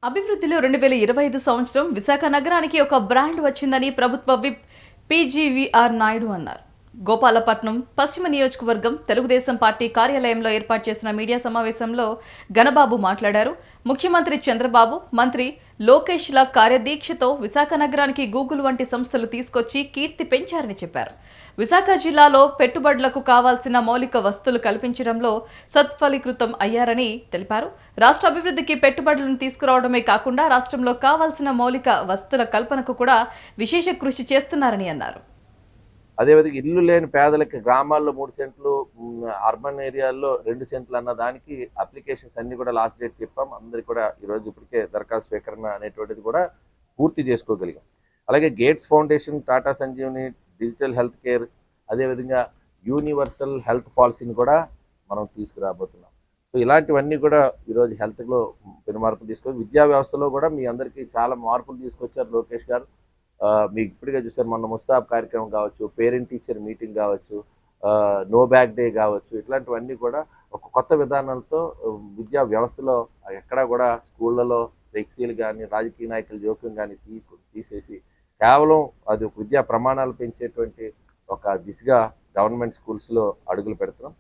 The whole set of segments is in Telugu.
అభివృద్ధిలో 2025 సంవత్సరం విశాఖ నగరానికి ఒక బ్రాండ్ వచ్చిందని ప్రభుత్వ విప్ పీజీవీఆర్ నాయుడు అన్నారు. గోపాలపట్నం పశ్చిమ నియోజకవర్గం తెలుగుదేశం పార్టీ కార్యాలయంలో ఏర్పాటు చేసిన మీడియా సమావేశంలో గణబాబు మాట్లాడారు. ముఖ్యమంత్రి చంద్రబాబు, మంత్రి లోకేష్ల కార్యదీక్షతో విశాఖ నగరానికి గూగుల్ వంటి సంస్థలు తీసుకొచ్చి కీర్తి పెంచారని చెప్పారు. విశాఖ జిల్లాలో పెట్టుబడులకు కావాల్సిన మౌలిక వస్తువులు కల్పించడంలో సత్ఫలీకృతం అయ్యారని తెలిపారు. రాష్ట్ర అభివృద్ధికి పెట్టుబడులను తీసుకురావడమే కాకుండా రాష్ట్రంలో కావాల్సిన మౌలిక వస్తువుల కల్పనకు కూడా విశేష కృషి చేస్తున్నారని అన్నారు. అదేవిధంగా ఇల్లు లేని పేదలకి గ్రామాల్లో 3 సెంట్లు, అర్బన్ ఏరియాల్లో 2 సెంట్లు అన్న దానికి అప్లికేషన్స్ అన్ని కూడా లాస్ట్ డేట్ చెప్పాం. అందరికి కూడా ఈరోజు ఇప్పటికే దరఖాస్తు స్వీకరణ అనేటువంటిది కూడా పూర్తి చేసుకోగలిగాం. అలాగే gates foundation, Tata Sanjeevani, digital health care, అదేవిధంగా యూనివర్సల్ హెల్త్ పాలసీని కూడా మనం తీసుకురాబోతున్నాం. సో ఇలాంటివన్నీ కూడా ఈరోజు హెల్త్లో పెను మార్పులు తీసుకొని విద్యా వ్యవస్థలో కూడా మీ అందరికీ చాలా మార్పులు తీసుకొచ్చారు లోకేష్ గారు. మీకు ఇప్పటికే చూసారు, మొన్న ముస్తాబ్ కార్యక్రమం కావచ్చు, పేరెంట్ టీచర్ మీటింగ్ కావచ్చు, నో బ్యాగ్ డే కావచ్చు, ఇట్లాంటివన్నీ కూడా ఒక కొత్త విధానాలతో విద్యా వ్యవస్థలో ఎక్కడా కూడా స్కూళ్ళలో ఫ్లెక్సీలు కానీ రాజకీయ నాయకుల జోక్యం కానీ తీసేసి కేవలం అది ఒక విద్యా ప్రమాణాలు పెంచేటువంటి ఒక దిశగా గవర్నమెంట్ స్కూల్స్లో అడుగులు పెడుతున్నాం.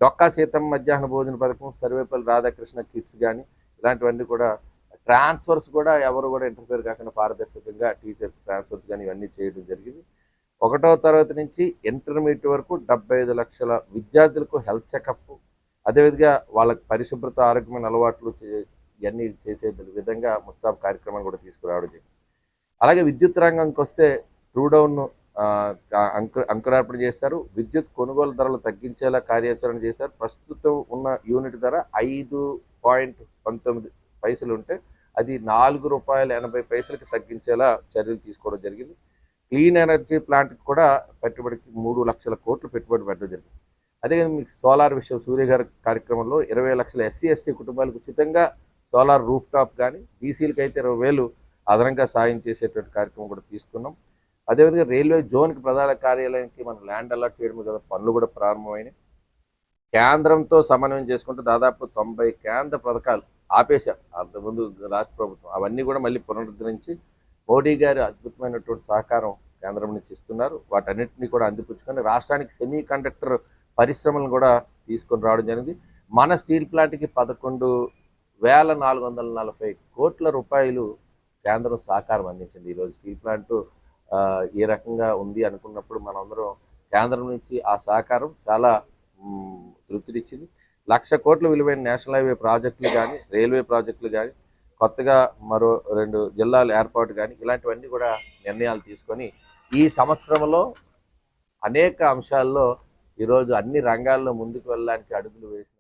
డొక్కా సీతమ్మ మధ్యాహ్న భోజన పథకం, సర్వేపల్లి రాధాకృష్ణ కిట్స్ కానీ ఇలాంటివన్నీ కూడా, ట్రాన్స్ఫర్స్ కూడా ఎవరు కూడా ఇంటర్ఫేర్ కాకుండా పారదర్శకంగా టీచర్స్ ట్రాన్స్ఫర్స్ కానీ ఇవన్నీ చేయడం జరిగింది. 1వ తరగతి నుంచి ఇంటర్మీడియట్ వరకు 75 లక్షల విద్యార్థులకు హెల్త్ చెకప్, అదేవిధంగా వాళ్ళకి పరిశుభ్రత, ఆరోగ్యమైన అలవాట్లు ఇవన్నీ చేసే విధంగా ముస్తాబ్ కార్యక్రమాన్ని కూడా తీసుకురావడం జరిగింది. అలాగే విద్యుత్ రంగానికి వస్తే ట్రూడౌన్ అంకురార్పణ చేశారు. విద్యుత్ కొనుగోలు ధరలు తగ్గించేలా కార్యాచరణ చేశారు. ప్రస్తుతం ఉన్న యూనిట్ ధర 5.19 పైసలు ఉంటే అది ₹4.80 తగ్గించేలా చర్యలు తీసుకోవడం జరిగింది. క్లీన్ ఎనర్జీ ప్లాంట్కి కూడా పెట్టుబడికి 3 లక్షల కోట్లు పెట్టుబడి పెట్టడం జరిగింది. అదే మీకు సోలార్ విషయం, సూర్య గారి కార్యక్రమంలో 20 లక్షల ఎస్సీ ఎస్టీ కుటుంబాలకు ఉచితంగా సోలార్ రూఫ్ టాప్ కానీ, బీసీలకు అయితే 20,000 అదనంగా సాయం చేసేటువంటి కార్యక్రమం కూడా తీసుకున్నాం. అదేవిధంగా రైల్వే జోన్కి ప్రధాన కార్యాలయానికి మనం ల్యాండ్ అలాట్ చేయడం కదా పనులు కూడా ప్రారంభమైనాయి. కేంద్రంతో సమన్వయం చేసుకుంటూ దాదాపు 90 కేంద్ర పథకాలు ఆపేశారు అంతకుముందు రాష్ట్ర ప్రభుత్వం. అవన్నీ కూడా మళ్ళీ పునరుద్ధరించి మోడీ గారి అద్భుతమైనటువంటి సహకారం కేంద్రం నుంచి ఇస్తున్నారు. వాటన్నిటిని కూడా అందిపుచ్చుకొని రాష్ట్రానికి సెమీ కండక్టర్ పరిశ్రమలను కూడా తీసుకొని రావడం జరిగింది. మన స్టీల్ ప్లాంట్కి 11,440 కోట్ల రూపాయలు కేంద్రం సహకారం అందించింది. ఈరోజు స్టీల్ ప్లాంట్ ఏ రకంగా ఉంది అనుకున్నప్పుడు మనందరం కేంద్రం నుంచి ఆ సహకారం చాలా తృప్తినిచ్చింది. 1,00,000 కోట్ల విలువైన నేషనల్ హైవే ప్రాజెక్టులు కానీ, రైల్వే ప్రాజెక్టులు కానీ, కొత్తగా మరో 2 జిల్లాల ఏర్పాటు కానీ, ఇలాంటివన్నీ కూడా నిర్ణయాలు తీసుకొని ఈ సంవత్సరంలో అనేక అంశాల్లో ఈరోజు అన్ని రంగాల్లో ముందుకు వెళ్ళడానికి అడుగులు వేసిన